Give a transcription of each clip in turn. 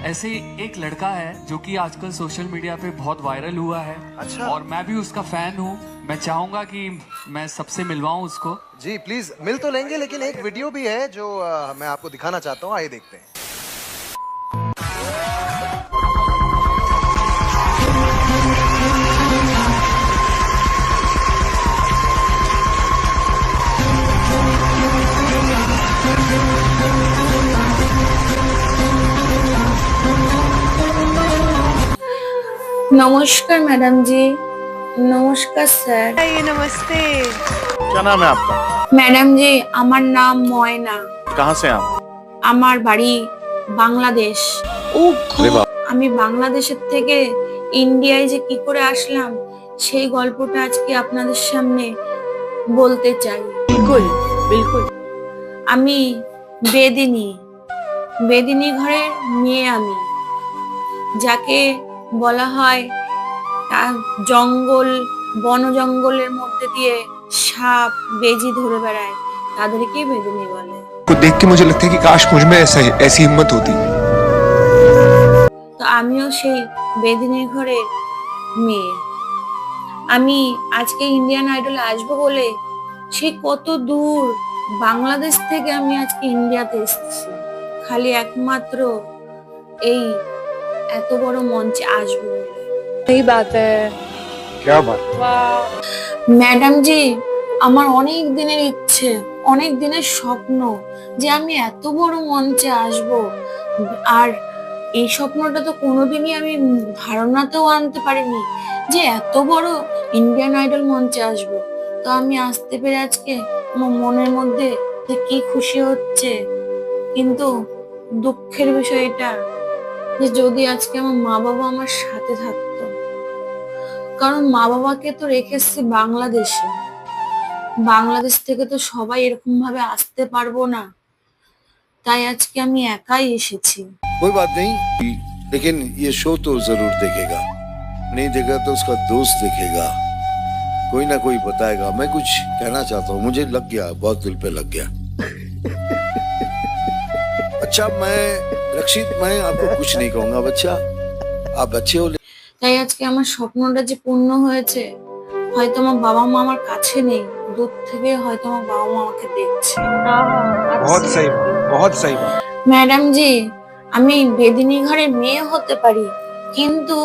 ऐसे एक लड़का है जो कि आजकल सोशल मीडिया पे बहुत वायरल हुआ है। अच्छा। और मैं भी उसका फैन हूँ। मैं चाहूंगा कि मैं सबसे मिलवाऊं उसको। जी प्लीज मिल तो लेंगे, लेकिन एक वीडियो भी है जो मैं आपको दिखाना चाहता हूँ, आइए देखते हैं। नमस्कार मैडम जी। नमस्कार স্যার। ये नमस्ते। क्या नाम है आपका? ম্যাডাম জি, আমার নাম ময়না। कहाँ से आप? আমার বাড়ি বাংলাদেশ। अरे बाप। আমি বাংলাদেশের থেকে ইন্ডিয়ায় যে কি করে আসলাম সেই গল্পটা আজকে আপনাদের সামনে বলতে চাই। बिल्कुल बिल्कुल। আমি বেদিনী, বেদিনী ঘরের মেয়ে আমি, যাকে বলা হয় জঙ্গল বন জঙ্গলের মধ্যে দিয়ে সাপ বেজি ধরে বেড়ায়, তাদেরকেই বেদিনী বলে। को देख के मुझे लगता है कि काश मुझ में ऐसी हिम्मत होती। তো আমিও সেই বেদিনীর ঘরের মেয়ে। আমি আজকে ইন্ডিয়ান আইডলে আসবো বলে সেই কত দূর বাংলাদেশ থেকে আমি আজকে ইন্ডিয়াতে এসেছি, খালি একমাত্র এই এত বড় মঞ্চে আসবো বলে। सही बात है। क्या बात? वाह। ম্যাডাম জি, আমার অনেক দিনের ইচ্ছে, অনেক দিনের স্বপ্ন যে আমি এত বড় মঞ্চে আসব। আর এই স্বপ্নটা তো কোনোদিনই আমি ধারণাতেও আনতে পারিনি যে এত বড় ইন্ডিয়ান আইডল মঞ্চে আসব। তো আমি আসতে পেরে আজকে আমার মনের মধ্যে যে কি খুশি হচ্ছে, কিন্তু দুঃখের বিষয় এটা যে যদি আজকে আমার মা বাবা আমার সাথে থাকতো, কারণ মা বাবাকে তো রেখে এসেছি বাংলাদেশে। বাংলাদেশ থেকে তো সবাই এরকম ভাবে আসতে পারবো না, তাই আজকে আমি একাই এসেছি। कोई बात नहीं, लेकिन ये शो तो जरूर देखेगा। नहीं देगा तो उसका दोस्त देखेगा, कोई ना कोई बताएगा। मैं कुछ कहना चाहता हूँ, मुझे लग गया, बहुत दिल पे लग गया। अच्छा मैं रक्षित, मैं आपको कुछ नहीं कहूंगा बच्चा, आप अच्छे हो। তাই আজকে আমার স্বপ্নটা যে পূর্ণ হয়েছে, হয়তো আমার বাবা মা আমার কাছে নেই, দূর থেকে হয়তো আমার বাবা মা আমাকে দেখছে। बहुत सही बात, बहुत सही बात। ম্যাডাম জি, আমি বেদিনী ঘরের মেয়ে হতে পারি, কিন্তু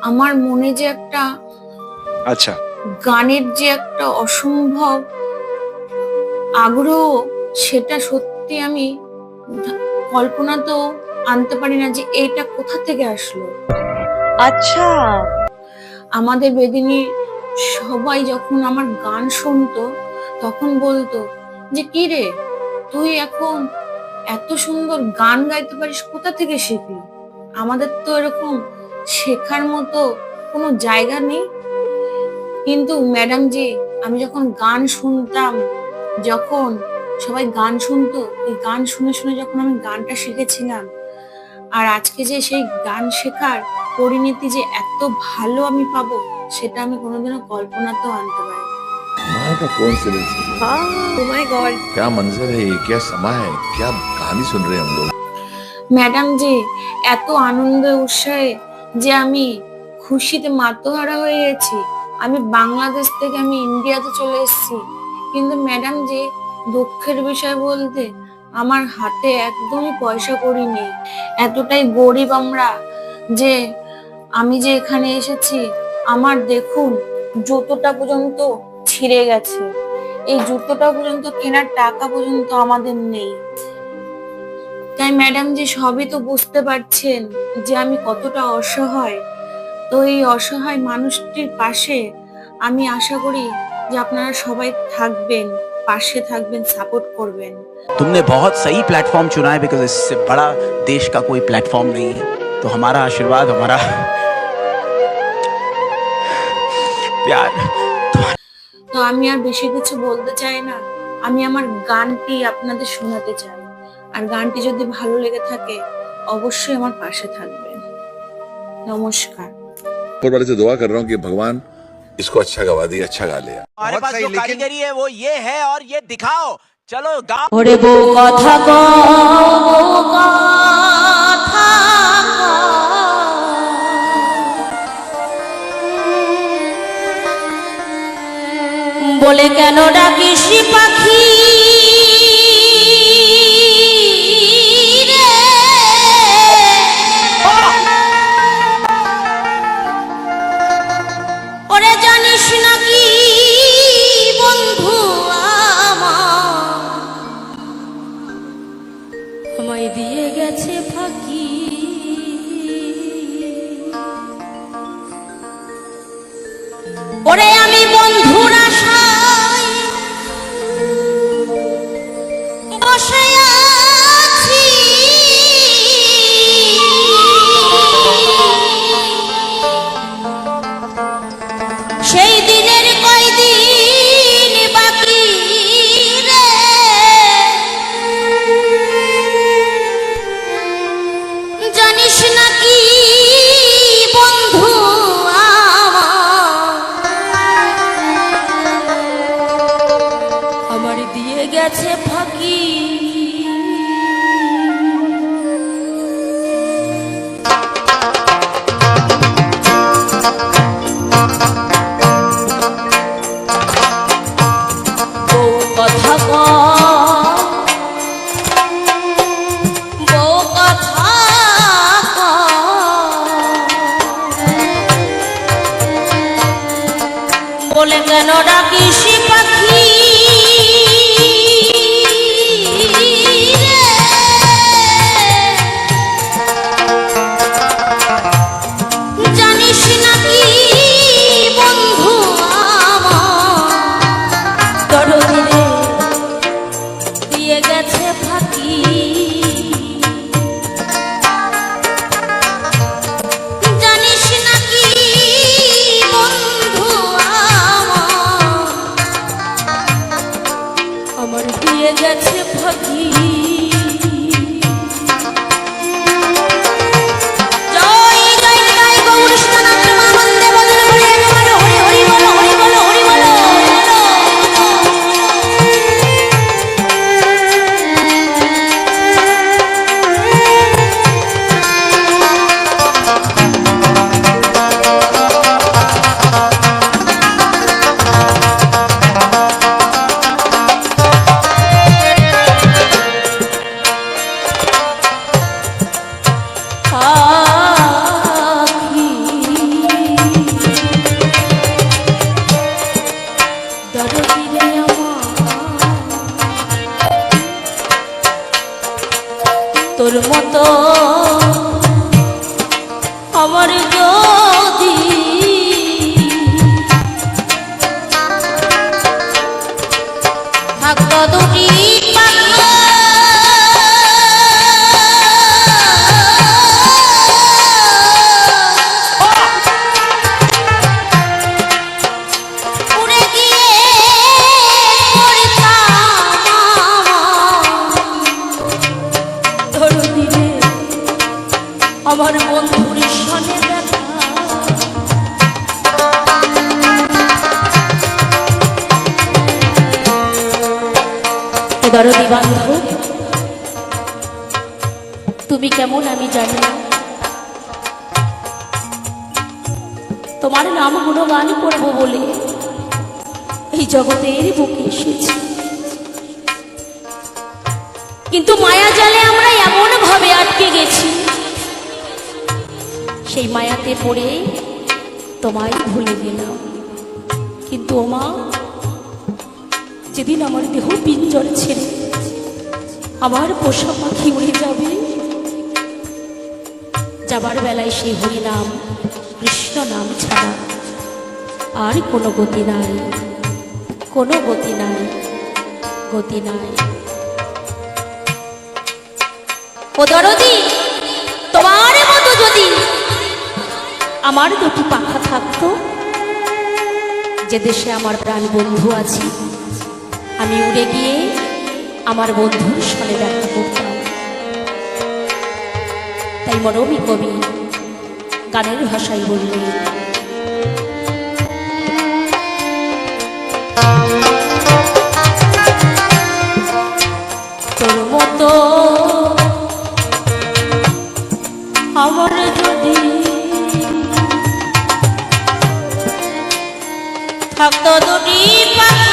আমার মনে যে একটা अच्छा। গানের যে একটা অসম্ভব আগ্রহ, সেটা সত্যি আমি কল্পনা তো আনতে পারি না যে এটা কোথা থেকে আসলো। अच्छा। আমাদের বেদিনী সবাই যখন আমার গান শুনতো তখন বলতো যে কি রে, তুই এখন এত সুন্দর গান গাইতে পারিস, কোথা থেকে শিখলি? আমাদের তো এরকম শেখার মতো কোনো জায়গা নেই। কিন্তু ম্যাডাম জি, আমি যখন গান শুনতাম, যখন সবাই গান শুনতো, এই গান শুনে শুনে যখন আমি গানটা শিখেছিলাম, আর আজকে যে সেই গান শেখার পরিণতি যে এত ভালো আমি পাবো, সেটা আমি কোনোদিনও কল্পনাতেও আনতে পারি। वहाँ का कौन सी है? हाँ, oh my God। क्या मंजर है ये, क्या समा है, क्या कहानी सुन रहे हैं हम लोग। ম্যাডাম জি, এত আনন্দ উৎসাহে যে আমি খুশিতে মাতোহারা হয়ে গেছি। আমি বাংলাদেশ থেকে আমি ইন্ডিয়াতে চলে এসেছি, কিন্তু ম্যাডাম জি দুঃখের বিষয় বলতে আমার হাতে একদমই পয়সা কড়ি নেই। এতটাই গরিব আমরা যে আমি যে এখানে এসেছি, আমার দেখুন জুতোটা পর্যন্ত ছিঁড়ে গেছে। এই জুতোটা পর্যন্ত কেনার টাকা পর্যন্ত আমাদের নেই। তাই ম্যাডাম জি সবই তো বুঝতে পারছেন যে আমি কতটা অসহায়। তো এই অসহায় মানুষটির পাশে আমি আশা করি যে আপনারা সবাই থাকবেন, পাশে থাকবেন, সাপোর্ট করবেন। तुमने बहुत सही प्लेटफॉर्म चुना है, बिकॉज इससे बड़ा देश का कोई प्लेटफॉर्म नहीं है। तो हमारा आशीर्वाद, हमारा प्यार। তো আমি আর বেশি কিছু বলতে চাই না, আমি আমার গানটি আপনাদের শোনাতে চাই। আর গানটি যদি ভালো লেগে থাকে অবশ্যই আমার পাশে থাকবেন। নমস্কার। ऊपर वाले से दुआ कर रहा हूँ कि भगवान इसको अच्छा गवा दिया, अच्छा गा लिया। हमारे बहुत पास सही, जो लेकिन- कारीगरी है वो ये है, और ये दिखाओ। चलो गाओ। ওরে বউ কথা কও, বউ কথা কও। বলে কেন ডাকিস পাখি রে? ওরে জানিস নাকি বন্ধু আমায় দিয়ে গেছে ফাঁকি। ওরে আমি বন্ধুর আশায় বসে আছি, সেই দিনের কয়দিন বাকি রে। জানিস নাকি বন্ধু আমার দিয়ে গেছে ফাঁকি। বউ কথা বউ কথা বলে কেন ডাকিস পাখি রে? জানিস নাকি বন্ধু দরদি রে দিয়ে গেছে ফাঁকি। জানিস নাকি বন্ধু আমার দিয়ে গেছে ফাঁকি। জয় জয় জয় গৌর সনাতন মানন্দে বদল হরি হরি হরি বলো হরি বলো হরি বলো। তোর মতো আমার যদি থাকতো দুটি পাখা উড়ে গিয়ে আমার বন্ধুর সনে দেখা। দরদি বান্ধব তুমি কেমন আমি জানি না, তোমার নাম গুণগান করব বলে এই জগতের বুকে এসেছি। কিন্তু মায়া জালে আমরা এমন ভাবে আটকে গেছি, সেই মায়াতে পড়ে তোমায় ভুলে গেলাম। কিন্তু ওমা যেদিন আমার দেহ পিঞ্জর ছেড়ে আমার পোষা পাখি উড়ে যাবে, যাবার বেলায় সেই হরি নাম কৃষ্ণ নাম ছাড়া আর কোনো গতি নাই, কোনো গতি নাই, গতি নাই। ও দরদি তোমার মতো যদি আমার দুটি পাখা থাকতো, যে দেশে আমার প্রাণ বন্ধু আছে আমি উড়ে গিয়ে আমার বন্ধুর সনে দেখা করতাম। তাই মরমী কবি গানের ভাষায় বললেন, তোর মতো আমার যদি থাকতো দুটি পাখা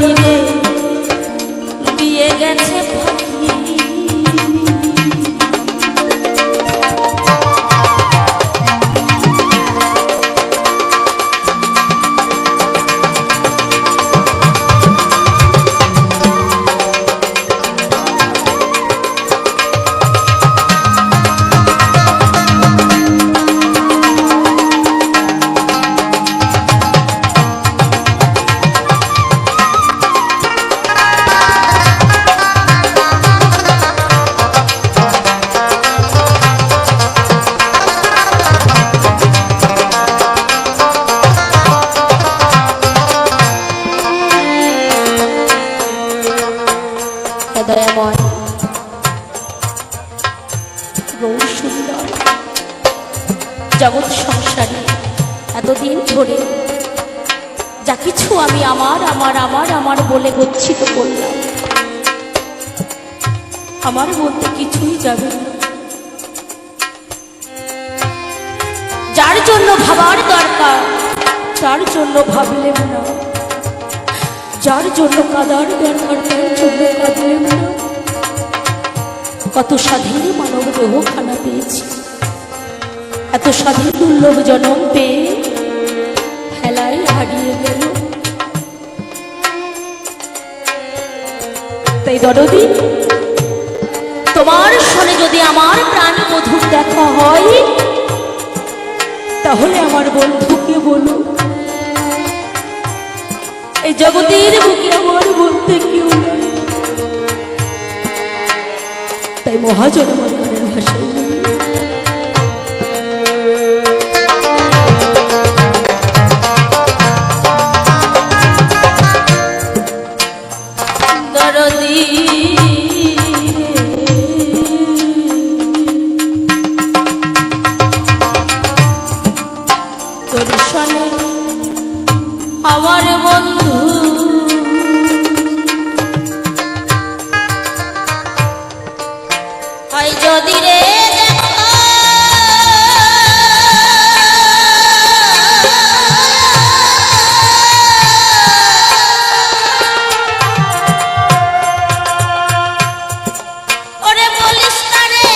দিনে দিয়ে গেছে দয়াময় গৌর সুন্দর জগৎ সংসারে এতদিন ধরে যা কিছু আমি আমার আমার আমার আমার বলে গচ্ছিত করলাম, আমার বলতে কিছুই যাবে না। যার জন্য ভাবার দরকার তার জন্য ভাবলেন না, যার জন্য কাদার দরকার তার জন্য কাঁদলেন না। কত স্বাধীন মানব দেহ খানা পেয়েছি, এত স্বাধীন দুর্লভ জনম পেয়ে হেলায় হারিয়ে গেল। তাই দরদি, তোমার সনে যদি আমার প্রাণ মধুর দেখা হয়, তাহলে আমার বন্ধুকে বলো এই জগতের বুকে আমার বলতে কেউ নেই। তাই মহাজন আমার গানের ভাষায় দরদি তোর সনে আমার বন্ধু হয় যদি রে ওরে বলিস না রে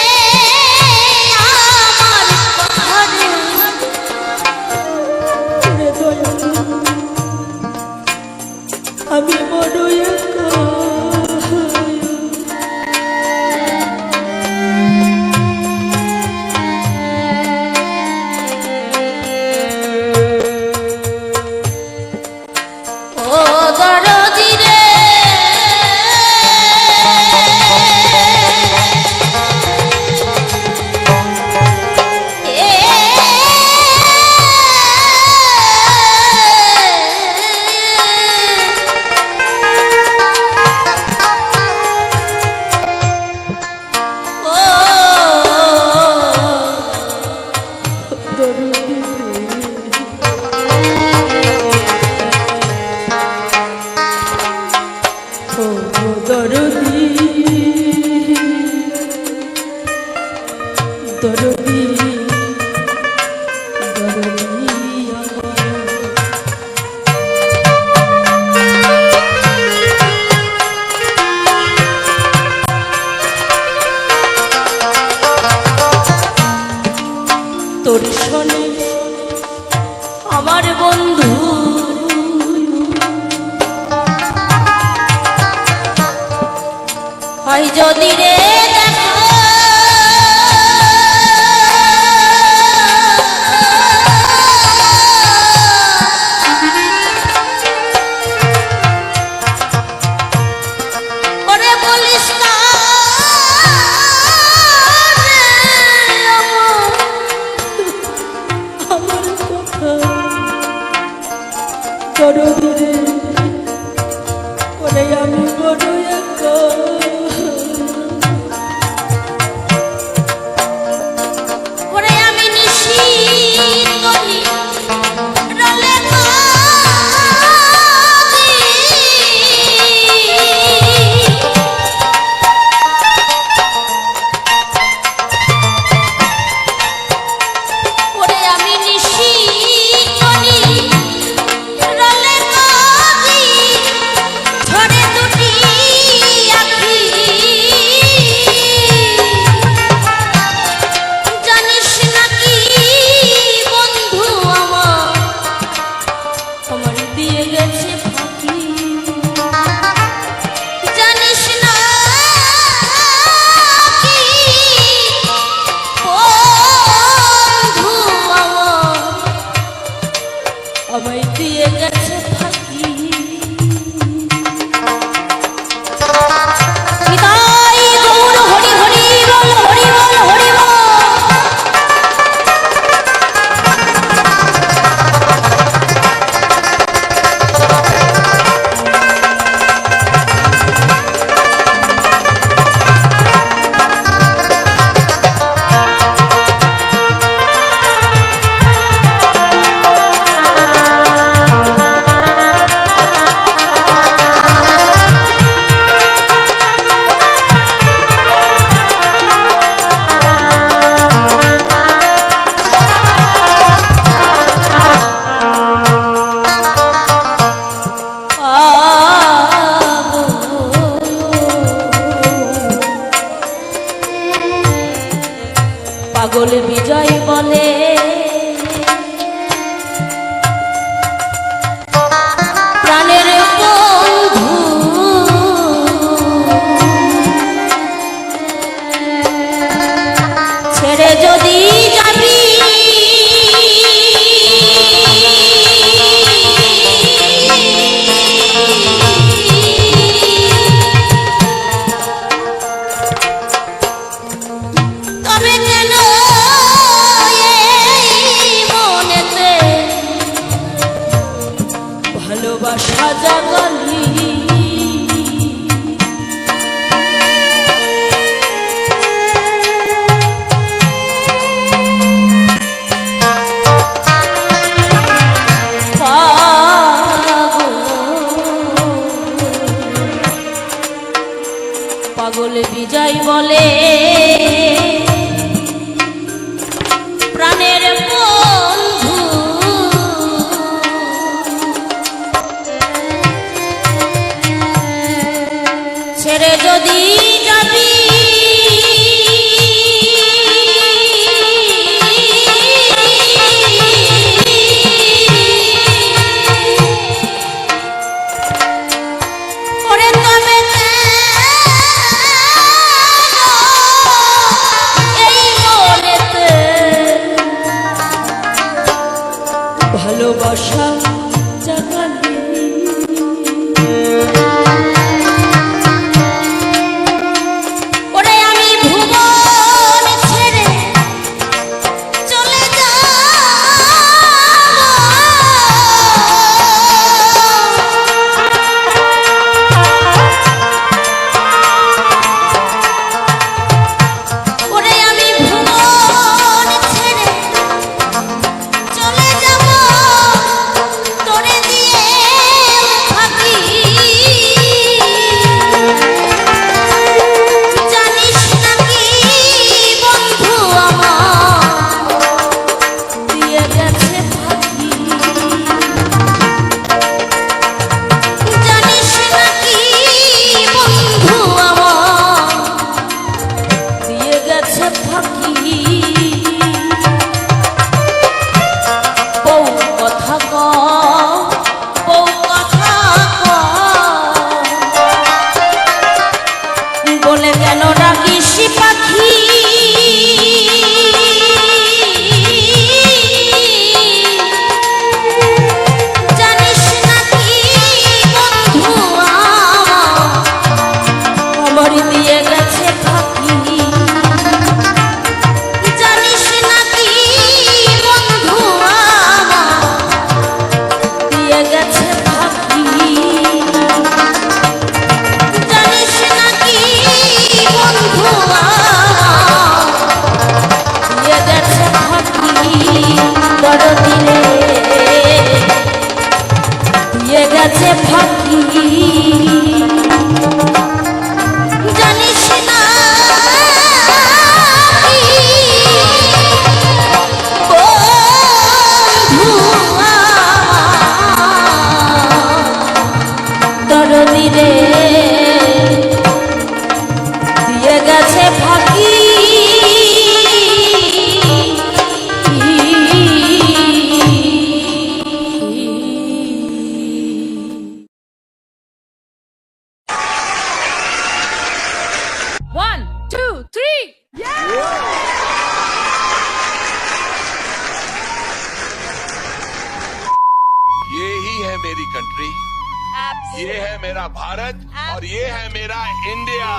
আমার কথা রে, আমি বড় একা তোর শোনে আমার বন্ধু হয় যদি রে দেখা ওরে বলিস না আমার কথা বড় দিনে ওরে আমি বড় একা ওরে আমি নিশি করি রলে ওরে আমি নিশি করি রলে ঝরে দুটি আখি জানিস নাকি বন্ধু আমার দিয়ে গেছে ফাঁকি জানিস না কি বন্ধু আমায় দিয়ে গেছে ফাঁকি নিতাই গৌর হরি হরি বল হরি বল হরি বল পাগল বিজয় বলে প্রাণের বন্ধু ছেড়ে যদি যাবি তবে কেন এই মনেতে ভালোবাসা জাগালি পাগল বিজয় বলে প্রাণের বন্ধু ছেড়ে যদি যাবি ওরে তবে এই মনেতে ভালোবাসা জাগালি ওরে আমি ভুবন ছেড়ে চলে যাব ওরে আমি ভুবন ছেড়ে চলে যাব তোরে দিয়ে ফাঁকি मेरी कंट्री, ये है मेरा भारत और ये है मेरा इंडिया।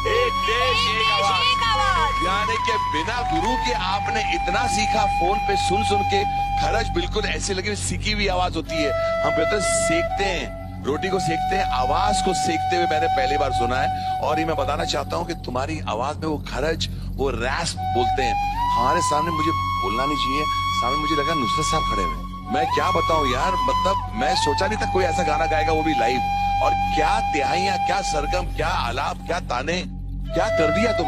एक देश एक आवाज। यानी कि बिना गुरु के आपने इतना सीखा फोन पे सुन सुन के, खरज बिल्कुल ऐसे लगे सीखी हुई आवाज होती है। हम कहते हैं सेकते हैं, रोटी को सेकते हैं, आवाज को सेकते हुए मैंने पहली बार सुना है। और ये मैं बताना चाहता हूँ कि तुम्हारी आवाज में वो खरज, वो रैस्प बोलते हैं। हमारे सामने मुझे बोलना नहीं चाहिए, सामने मुझे लगा नुसरत साहब खड़े हुए। मैं क्या बताऊं यार, मतलब मैं सोचा नहीं था कोई ऐसा गाना गाएगा, वो भी लाइव। और क्या तिहाइयां, क्या सरगम, क्या आलाप, क्या ताने, क्या कर दिया तुम।